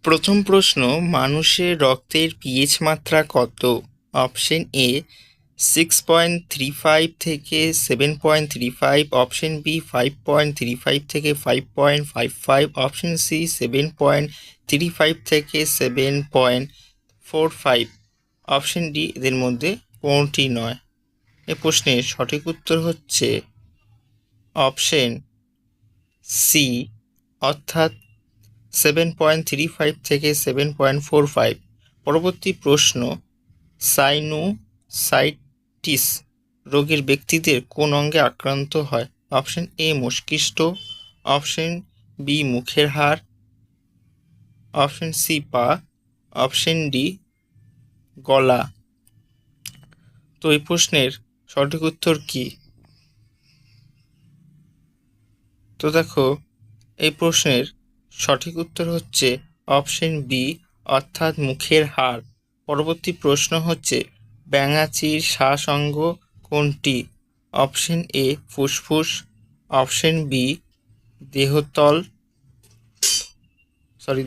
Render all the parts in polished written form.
প্রথম প্রশ্ন, মানুষের রক্তের পিএইচ মাত্রা কত? অপশন এ 6.35 থেকে 7.35, অপশন বি 5.35 থেকে 5.55, অপশন সি 7.35 থেকে 7.45, অপশন ডি এদের মধ্যে কোনটি নয়। এ প্রশ্নের সঠিক উত্তর হচ্ছে অপশন সি, অর্থাৎ 7.35 থেকে 7.45। পরবর্তী প্রশ্ন, সাইনোসাইটিস রোগের ব্যক্তিদের কোন অঙ্গে আক্রান্ত হয়? অপশন এ মস্তিষ্ক, অপশন বি মুখের হাড়, অপশন সি পা, অপশন ডি গলা। তো এই প্রশ্নের সঠিক উত্তর কি? তো দেখো, এই প্রশ্নের সঠিক উত্তর হচ্ছে অপশন বি, অর্থাৎ মুখের হাড়। পরবর্তী প্রশ্ন হচ্ছে, ব্যাঙাচির শ্বাস অঙ্গ কোনটি? অপশন এ ফুসফুস, অপশন বি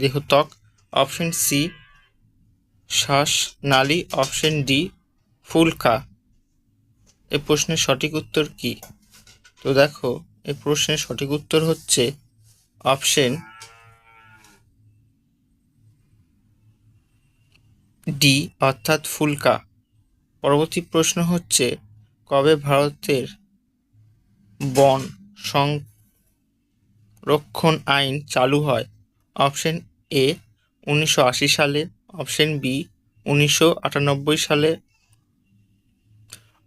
দেহত্বক, অপশন সি শ্বাসনালী, অপশন ডি ফুলকা। এই প্রশ্নের সঠিক উত্তর কি? তো দেখো, এই প্রশ্নের সঠিক উত্তর হচ্ছে অপশন ডি, অর্থাৎ ফুলকা। পরবর্তী প্রশ্ন হচ্ছে, কবে ভারতের বন সংরক্ষণ আইন চালু হয়? অপশন এ 1980 সালে, অপশন বি 1998 সালে,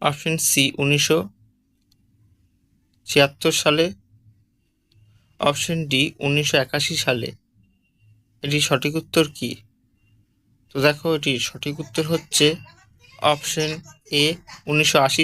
অপশন সি 1976 সালে, অপশন ডি 1981 সালে। এটির সঠিক উত্তর কি? তো দেখো, এটির সঠিক উত্তর হচ্ছে অপশন এ 1980